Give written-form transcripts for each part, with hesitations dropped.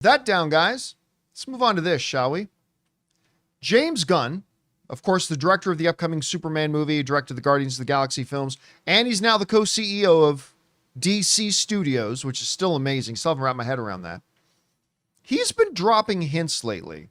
That down, guys. Let's move on to this, shall we? James Gunn, of course, the director of the upcoming Superman movie, directed the Guardians of the Galaxy films, and he's now the co-CEO of DC Studios, which is still amazing. Still haven't wrapped my head around that. He's been dropping hints lately,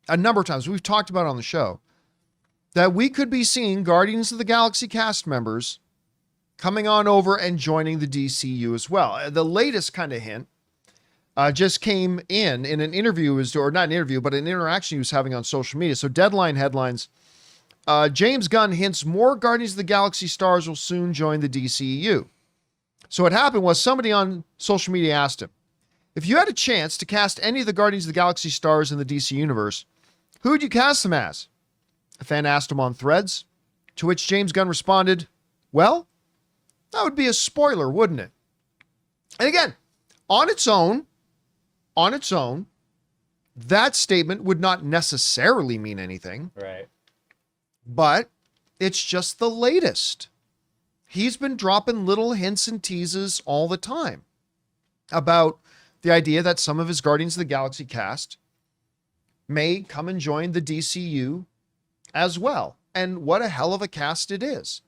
a number of times. We've talked about it on the show, that we could be seeing Guardians of the Galaxy cast members coming on over and joining the DCU as well. The latest kind of hint just came in an interview, or not an interview, but an interaction he was having on social media. So Deadline headlines, James Gunn hints more Guardians of the Galaxy stars will soon join the DCU. So what happened was somebody on social media asked him, if you had a chance to cast any of the Guardians of the Galaxy stars in the DC universe, who would you cast them as? A fan asked him on Threads, to which James Gunn responded, well, that would be a spoiler, wouldn't it? And again, on its own, that statement would not necessarily mean anything. Right. But it's just the latest. He's been dropping little hints and teases all the time about the idea that some of his Guardians of the Galaxy cast may come and join the DCU as well. And what a hell of a cast it is.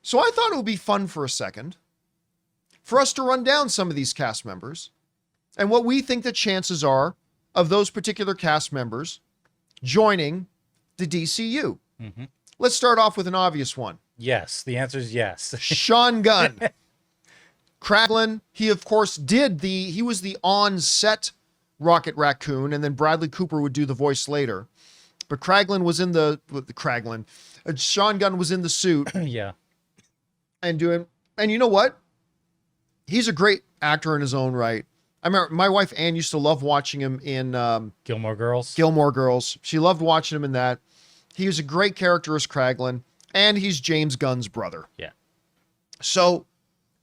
So I thought it would be fun for a second for us to run down some of these cast members and what we think the chances are of those particular cast members joining the DCU. Mm-hmm. Let's start off with an obvious one. Yes, the answer is yes. Sean Gunn. Kraglin, he of course he was the on-set Rocket Raccoon, and then Bradley Cooper would do the voice later. But Kraglin was in Sean Gunn was in the suit. Yeah. And you know what? He's a great actor in his own right. I remember my wife Ann used to love watching him in Gilmore Girls. Gilmore Girls. She loved watching him in that. He was a great character as Kraglin, and he's James Gunn's brother. Yeah. So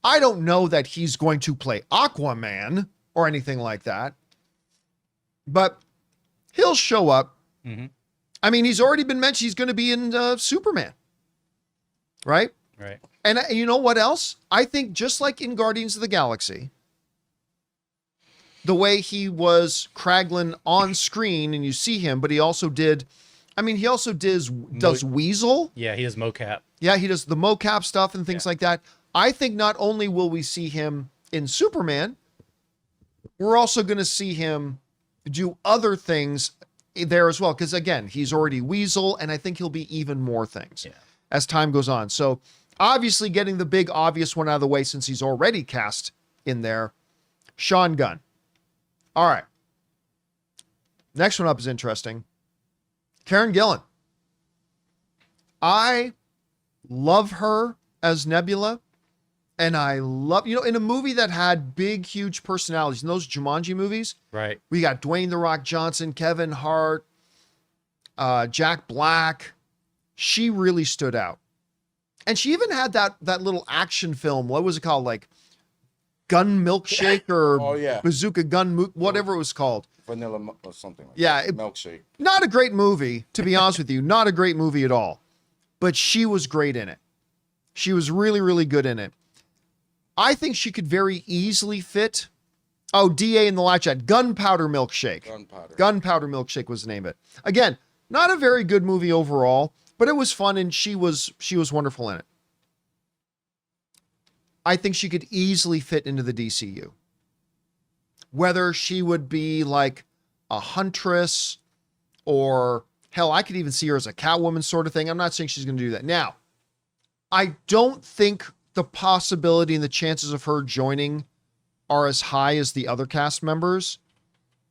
I don't know that he's going to play Aquaman or anything like that, but he'll show up. Mm-hmm. I mean, he's already been mentioned. He's going to be in Superman, right? Right. And you know what else? I think just like in Guardians of the Galaxy, the way he was Kraglin on screen and you see him, but he also does Weasel. Yeah, he does mocap. Yeah, he does the mocap stuff and things like that. I think not only will we see him in Superman, we're also going to see him do other things there as well. Because again, he's already Weasel, and I think he'll be even more things as time goes on. So obviously getting the big obvious one out of the way since he's already cast in there, Sean Gunn. All right. Next one up is interesting. Karen Gillan. I love her as Nebula. And I love, in a movie that had big, huge personalities, in those Jumanji movies, right? We got Dwayne "The Rock" Johnson, Kevin Hart, Jack Black. She really stood out. And she even had that little action film. What was it called? Like Gun Milkshake or Bazooka Gun, whatever it was called. Vanilla or something like that. Milkshake. Not a great movie, to be honest with you. Not a great movie at all. But she was great in it. She was really, really good in it. I think she could very easily fit. Oh, DA in the live chat. Gunpowder Milkshake. Gunpowder Milkshake was the name of it. Again, not a very good movie overall, but it was fun and she was wonderful in it. I think she could easily fit into the DCU. Whether she would be like a huntress or hell, I could even see her as a Catwoman sort of thing. I'm not saying she's going to do that. Now, I don't think the possibility and the chances of her joining are as high as the other cast members.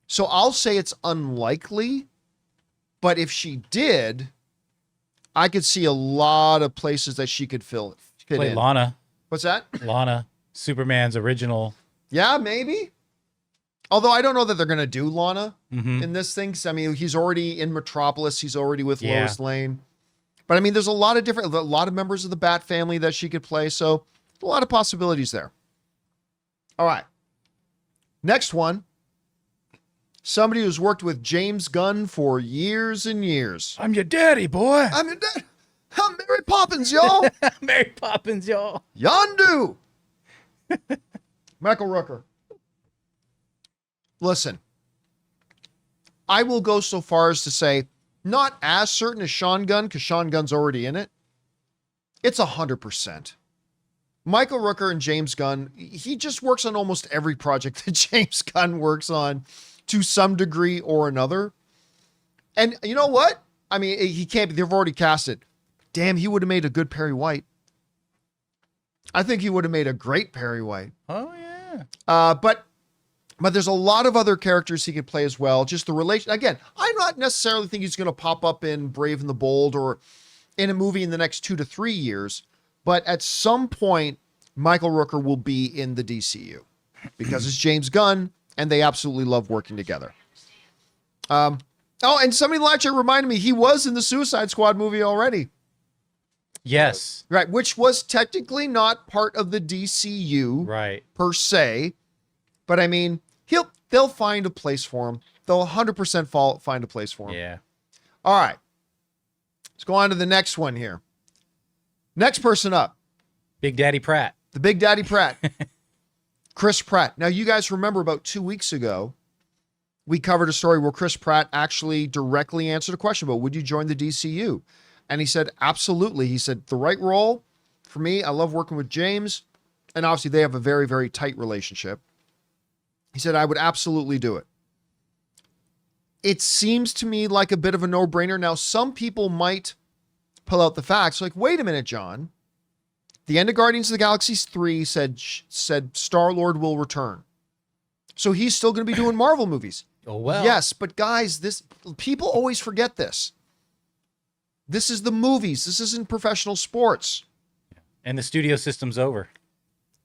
So I'll say it's unlikely, but if she did, I could see a lot of places that she could fit in. Lana. What's that? Lana, Superman's original. Yeah, maybe. Although I don't know that they're going to do Lana in this thing. I mean, he's already in Metropolis. He's already with Lois Lane. But I mean, there's a lot of members of the Bat family that she could play. So a lot of possibilities there. All right. Next one. Somebody who's worked with James Gunn for years and years. I'm your daddy, boy. I'm your dad. I'm Mary Poppins, y'all. Mary Poppins, y'all. Yondu. Michael Rooker. listen, I will go so far as to say, not as certain as Sean Gunn, because Sean Gunn's already in it. It's 100%. Michael Rooker and James Gunn, he just works on almost every project that James Gunn works on to some degree or another. And you know what? I mean, he can't, they've already cast it. Damn, he would have made a good Perry White. I think he would have made a great Perry White. Oh, yeah. But there's a lot of other characters he could play as well. Just the relation. Again, I'm not necessarily think he's going to pop up in Brave and the Bold or in a movie in the next 2 to 3 years. But at some point, Michael Rooker will be in the DCU because it's James Gunn and they absolutely love working together. Oh, and somebody in the live chat reminded me he was in the Suicide Squad movie already. Yes. Right, which was technically not part of the DCU Right. per se. But I mean, they'll find a place for him. They'll 100% find a place for him. Yeah. All right. Let's go on to the next one here. Next person up. Big Daddy Pratt. The Big Daddy Pratt. Chris Pratt. Now, you guys remember about 2 weeks ago, we covered a story where Chris Pratt actually directly answered a question about, would you join the DCU? And he said, absolutely. He said, the right role for me. I love working with James. And obviously they have a very, very tight relationship. He said, I would absolutely do it. It seems to me like a bit of a no-brainer. Now, some people might pull out the facts. Like, wait a minute, John. The end of Guardians of the Galaxy 3 said Star-Lord will return. So he's still going to be doing Marvel movies. Oh, well. Yes, but guys, people always forget this. This is the movies. This isn't professional sports. And the studio system's over.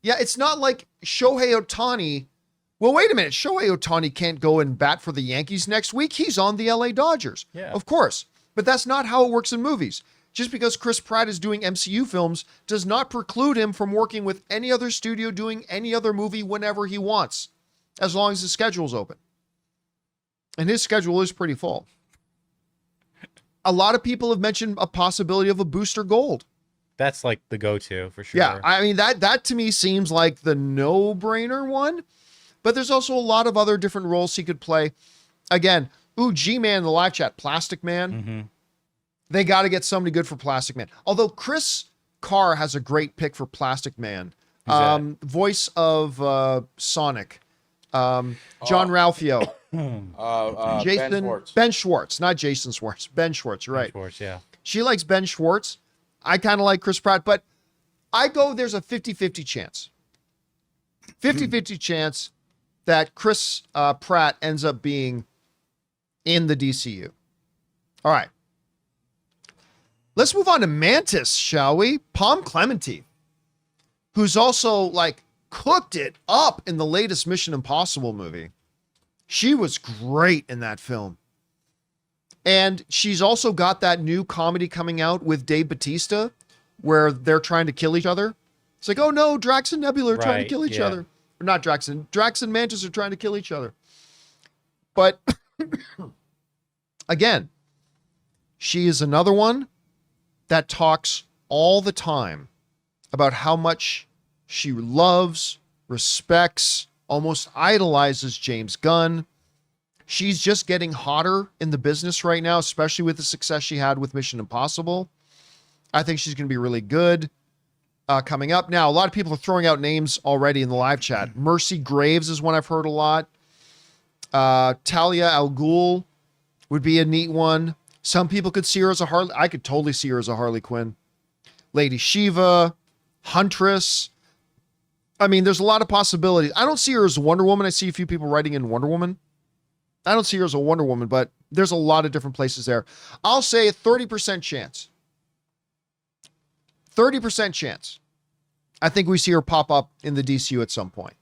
Yeah, it's not like Shohei Ohtani. Well, wait a minute. Shohei Ohtani can't go and bat for the Yankees next week. He's on the LA Dodgers. Yeah. Of course. But that's not how it works in movies. Just because Chris Pratt is doing MCU films does not preclude him from working with any other studio doing any other movie whenever he wants, as long as his schedule's open. And his schedule is pretty full. A lot of people have mentioned a possibility of a Booster Gold. That's like the go-to for sure. Yeah, I mean, that to me seems like the no-brainer one. But there's also a lot of other different roles he could play. Again, G-Man in the live chat, Plastic Man. Mm-hmm. They got to get somebody good for Plastic Man. Although Chris Carr has a great pick for Plastic Man. Voice of Sonic. John Ralphio. Ben Schwartz, not Jason Schwartz. Ben Schwartz, you're right. Ben Schwartz, yeah. She likes Ben Schwartz. I kind of like Chris Pratt, but I go there's a 50-50 chance. 50-50 chance that Chris Pratt ends up being in the DCU. All right. Let's move on to Mantis, shall we? Pom Klementieff, who's also like cooked it up in the latest Mission Impossible movie. She was great in that film. And she's also got that new comedy coming out with Dave Bautista where they're trying to kill each other. It's like, oh no, Drax and Nebula are trying to kill each other. Or not Drax and Mantis are trying to kill each other. But again, she is another one that talks all the time about how much she loves, respects, almost idolizes James Gunn. She's just getting hotter in the business right now, especially with the success she had with Mission Impossible. I think she's going to be really good coming up. Now, a lot of people are throwing out names already in the live chat. Mercy Graves is one I've heard a lot. Talia Al Ghul would be a neat one. Some people could see her as a Harley. I could totally see her as a Harley Quinn. Lady Shiva, Huntress. I mean, there's a lot of possibilities. I don't see her as Wonder Woman. I see a few people writing in Wonder Woman. I don't see her as a Wonder Woman, but there's a lot of different places there. I'll say a 30% chance. 30% chance. I think we see her pop up in the DCU at some point.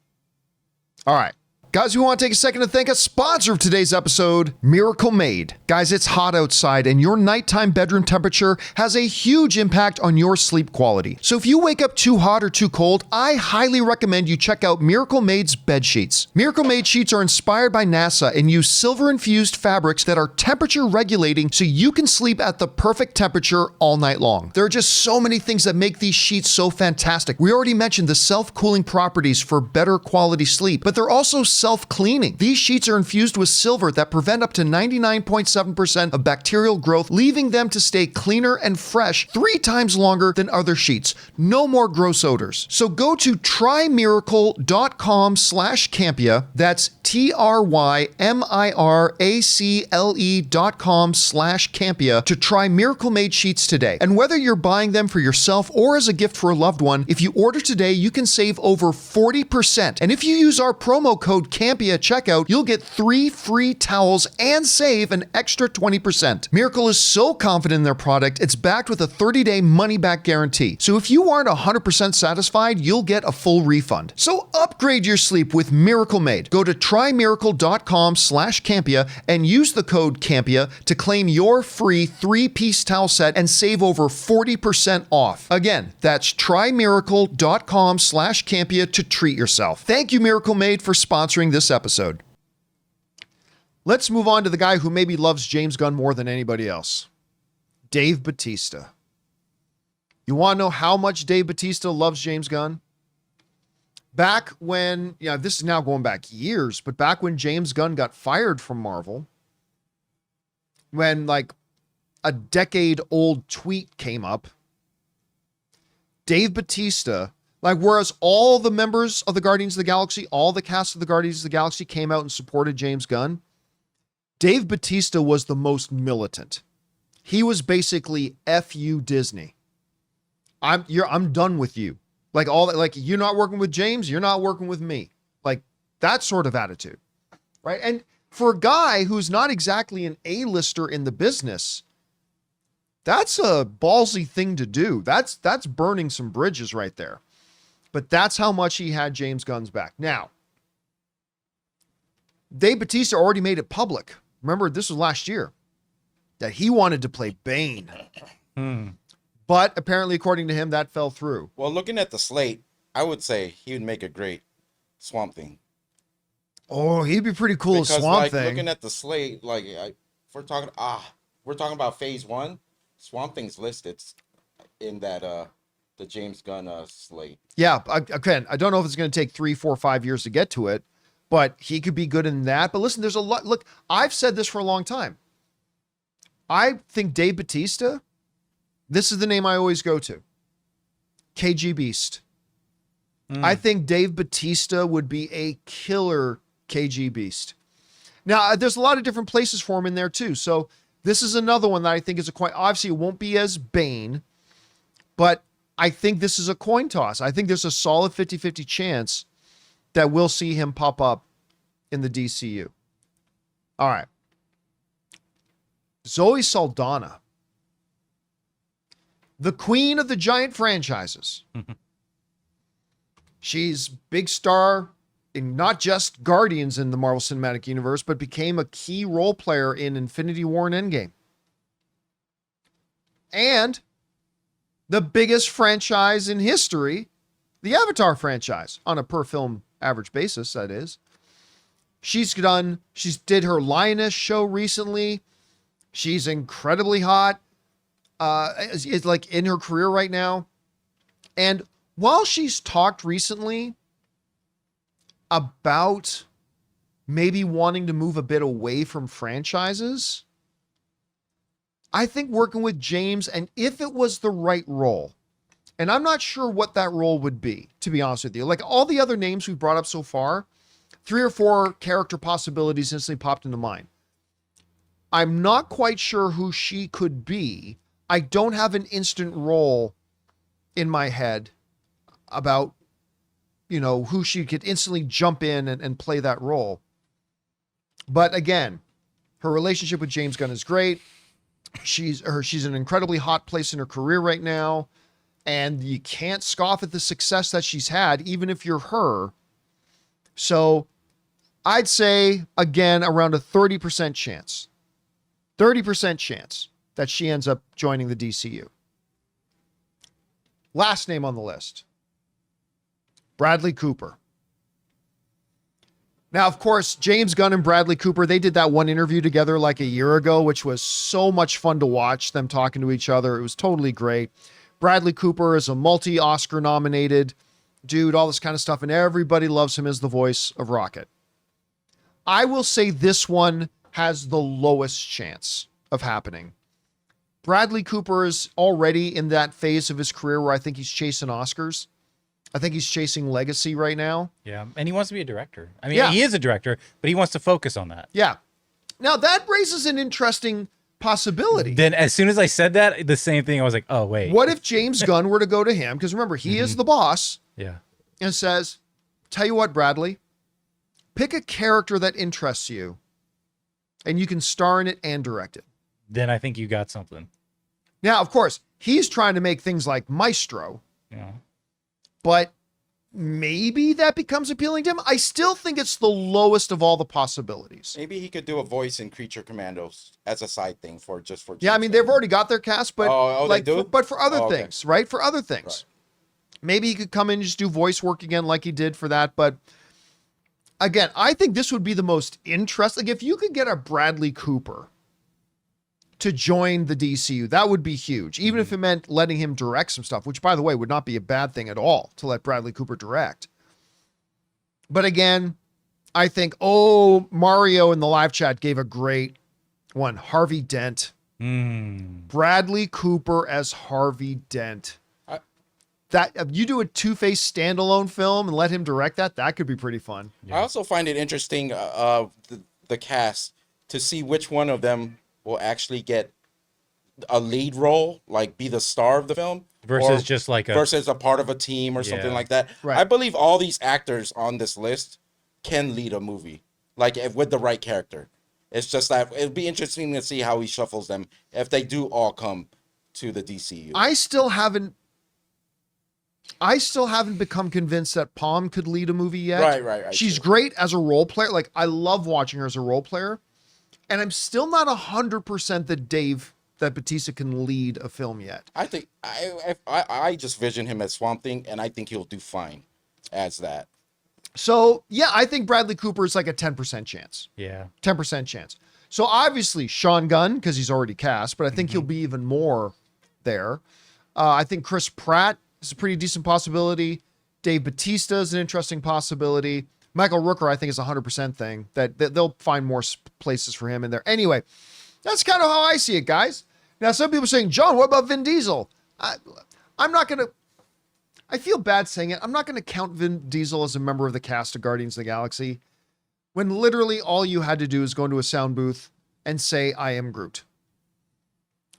All right. Guys, we want to take a second to thank a sponsor of today's episode, Miracle Made. Guys, it's hot outside and your nighttime bedroom temperature has a huge impact on your sleep quality. So if you wake up too hot or too cold, I highly recommend you check out Miracle Made's bed sheets. Miracle Made sheets are inspired by NASA and use silver-infused fabrics that are temperature regulating so you can sleep at the perfect temperature all night long. There are just so many things that make these sheets so fantastic. We already mentioned the self-cooling properties for better quality sleep, but they're also self-cleaning. These sheets are infused with silver that prevent up to 99.7% of bacterial growth, leaving them to stay cleaner and fresh 3 times longer than other sheets. No more gross odors. So go to trymiracle.com/Campea. That's TRYMIRACLE.com/Campea to try Miracle Made sheets today. And whether you're buying them for yourself or as a gift for a loved one, if you order today, you can save over 40%. And if you use our promo code Campea at checkout, you'll get 3 free towels and save an extra 20%. Miracle is so confident in their product, it's backed with a 30-day money-back guarantee. So if you aren't 100% satisfied, you'll get a full refund. So upgrade your sleep with Miracle Made. Go to trymiracle.com/Campea and use the code Campea to claim your free 3-piece towel set and save over 40% off. Again, that's trymiracle.com/Campea to treat yourself. Thank you, Miracle Made, for sponsoring this episode. Let's move on to the guy who maybe loves James Gunn more than anybody else, Dave Bautista. You want to know how much Dave Bautista loves James Gunn? Back when, this is now going back years, but back when James Gunn got fired from Marvel, when like a decade-old tweet came up, Dave Bautista, whereas all the members of the Guardians of the Galaxy, all the cast of the Guardians of the Galaxy came out and supported James Gunn, Dave Bautista was the most militant. He was basically F you Disney. I'm done with you. You're not working with James, you're not working with me. That sort of attitude. Right? And for a guy who's not exactly an A-lister in the business, that's a ballsy thing to do. That's burning some bridges right there. But that's how much he had James Gunn's back. Now, Dave Bautista already made it public. Remember, this was last year, that he wanted to play Bane. But apparently, according to him, that fell through. Well, looking at the slate, I would say he would make a great Swamp Thing. Oh, he'd be pretty cool as Swamp Thing. Looking at the slate, if we're talking about Phase 1, Swamp Thing's listed in that the James Gunn slate. Yeah, again, I don't know if it's going to take 3, 4, 5 years to get to it, but he could be good in that. But listen, there's a lot. Look, I've said this for a long time. I think Dave Bautista, this is the name I always go to, KG Beast. I think Dave Bautista would be a killer KG Beast. Now, there's a lot of different places for him in there too. So this is another one that I think is a coin. Obviously, it won't be as Bane, but I think this is a coin toss. I think there's a solid 50-50 chance that we'll see him pop up in the DCU. All right. Zoe Saldaña, the queen of the giant franchises. She's big star in not just Guardians in the Marvel Cinematic Universe, but became a key role player in Infinity War and Endgame. And the biggest franchise in history, the Avatar franchise, on a per film average basis, that is. She did her Lioness show recently. She's incredibly hot. It's in her career right now. And while she's talked recently about maybe wanting to move a bit away from franchises, I think working with James, and if it was the right role, and I'm not sure what that role would be, to be honest with you. All the other names we've brought up so far, 3 or 4 character possibilities instantly popped into mind. I'm not quite sure who she could be. I don't have an instant role in my head about, who she could instantly jump in and play that role. But again, her relationship with James Gunn is great. She's an incredibly hot place in her career right now. And you can't scoff at the success that she's had, even if you're her. So I'd say, again, around a 30% chance. 30% chance that she ends up joining the DCU. Last name on the list, Bradley Cooper. Now, of course, James Gunn and Bradley Cooper, they did that one interview together like a year ago, which was so much fun to watch them talking to each other. It was totally great. Bradley Cooper is a multi-Oscar nominated dude, all this kind of stuff, and everybody loves him as the voice of Rocket. I will say this one has the lowest chance of happening. Bradley Cooper is already in that phase of his career where I think he's chasing Oscars. I think he's chasing legacy right now. Yeah, and he wants to be a director. I mean, Yeah. he is a director, but he wants to focus on that. Yeah. Now that raises an interesting possibility. Then as soon as I said that, the same thing, I was like, oh, wait. What if James Gunn were to go to him? Because remember, he is the boss. Yeah. And says, tell you what, Bradley, pick a character that interests you and you can star in it and direct it. Then I think you got something. Now, of course, he's trying to make things like Maestro, Yeah. but maybe that becomes appealing to him. I still think it's the lowest of all the possibilities. Maybe he could do a voice in Creature Commandos as a side thing for. Yeah, I mean, they've already got their cast, but Oh, like, they do? but for other Okay. things, right? For other things. Right. Maybe he could come in and just do voice work again like he did for that. But again, I think this would be the most interesting. Like if you could get a Bradley Cooper to join the DCU, that would be huge. Even if it meant letting him direct some stuff, which by the way, would not be a bad thing at all to let Bradley Cooper direct. But again, I think, Mario in the live chat gave a great one. Harvey Dent. Bradley Cooper as Harvey Dent. That you do a Two-Face standalone film and let him direct that could be pretty fun. I also find it interesting, the cast, to see which one of them will actually get a lead role, like be the star of the film, Versus just like versus a part of a team or something Yeah. like that. Right. I believe all these actors on this list can lead a movie, like with the right character. It's just that it'd be interesting to see how he shuffles them if they do all come to the DCU. I still haven't become convinced that Pom could lead a movie yet. Right. She's great as a role player. Like I love watching her as a role player. And I'm still not 100% that Bautista can lead a film yet. I think I just vision him as Swamp Thing, and I think he'll do fine as that. So yeah, I think Bradley Cooper is like a 10% chance. Yeah. 10% chance. So obviously Sean Gunn, because he's already cast, but I think he'll be even more there. I think Chris Pratt is a pretty decent possibility. Dave Bautista is an interesting possibility. Michael Rooker, I think, is a 100% thing that they'll find more places for him in there. Anyway, that's kind of how I see it, guys. Now, some people are saying, John, what about Vin Diesel? I'm not going to, I feel bad saying it. I'm not going to count Vin Diesel as a member of the cast of Guardians of the Galaxy when literally all you had to do is go into a sound booth and say, I am Groot.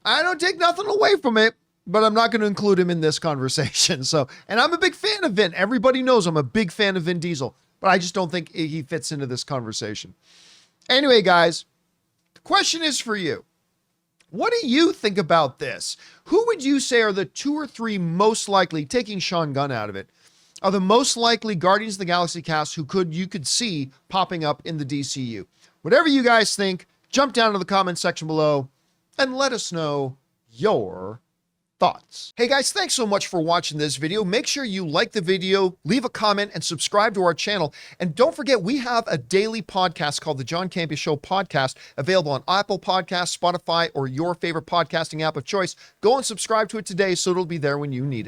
I don't take nothing away from it, but I'm not going to include him in this conversation. So, and I'm a big fan of Vin. Everybody knows I'm a big fan of Vin Diesel, but I just don't think he fits into this conversation. Anyway, guys, the question is for you. What do you think about this? Who would you say are the 2 or 3 most likely, taking Sean Gunn out of it, are the most likely Guardians of the Galaxy cast who you could see popping up in the DCU? Whatever you guys think, jump down to the comment section below and let us know your thoughts. Hey guys, thanks so much for watching this video. Make sure you like the video, leave a comment, and subscribe to our channel. And don't forget, we have a daily podcast called the John Campea Show podcast, available on Apple Podcasts, Spotify, or your favorite podcasting app of choice. Go and subscribe to it today so it'll be there when you need it.